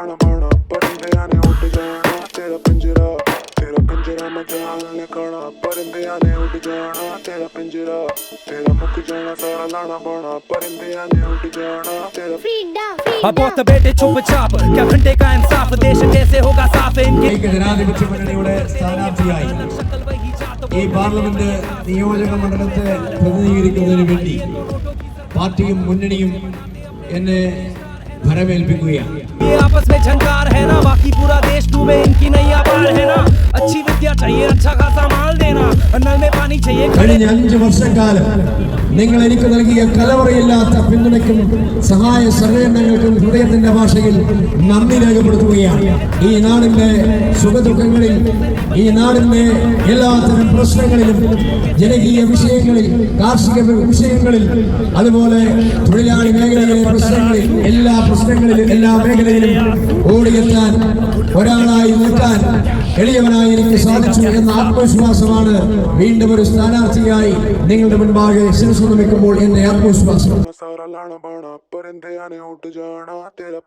लाना पाना परिंदे आने उड़ जाना तेरा पिंजरा मजाल ने खाना परिंदे आने उड़ जाना तेरा पिंजरा तेरा मुक जाना सारा लाना पाना परिंदे आने उड़ जाना तेरा अब बहुत बेटे चुपचाप क्या घंटे का इंसाफ देश कैसे होगा साफ इनके ജനാധിപത്യ മുന്നണിയുടെ സ്ഥാനാർത്ഥിയായി ഈ പാർലമെന്റ് നിയോജക മണ്ഡലത്തെ പ്രതിനിധീകരിക്കുന്നതിന് വേണ്ടി പാർട്ടിയും മുന്നണിയും എന്നെ ഭരമേൽപ്പിക്കുകയാണ്. ये आपस में झंकार है ना बाकी पूरा देश डूबे इनकी नैया पार है ना अच्छी विद्या चाहिए अच्छा खासा माल देना नल में पानी चाहिए. കഴിഞ്ഞ 5 വർഷക്കാലം നിങ്ങൾ എനിക്ക് നൽകിയ കലവറയില്ലാത്ത പിന്തുണയ്ക്കും സഹായ സഹകരണങ്ങൾക്കും ഹൃദയത്തിന്റെ ഭാഷയിൽ നന്ദി രേഖപ്പെടുത്തുകയാണ്. ഈ നാടിന്റെ സുഖദുഃഖങ്ങളിൽ ഈ നാടിന്റെ എല്ലാത്തരം പ്രശ്നങ്ങളിലും ജനകീയ വിഷയങ്ങളിൽ കാർഷിക വിഷയങ്ങളിൽ അതുപോലെ തൊഴിലാളി മേഖലയിലെ പ്രശ്നങ്ങളിൽ എല്ലാ പ്രശ്നങ്ങളിലും എല്ലാ മേഖലയിലും ഓടിയെത്താൻ ഒരാളായി നിൽക്കാൻ എളിയവനായി എനിക്ക് സാധിച്ചു എന്ന ആത്മവിശ്വാസമാണ് വീണ്ടും ഒരു സ്ഥാനാർത്ഥിയായി നിങ്ങളുടെ മുൻപാകെ ശിരസ്സുനിൽക്കുമ്പോൾ എന്റെ ആത്മവിശ്വാസം. सारा लाना पाना परिंदे आने उड़ जाना तेरा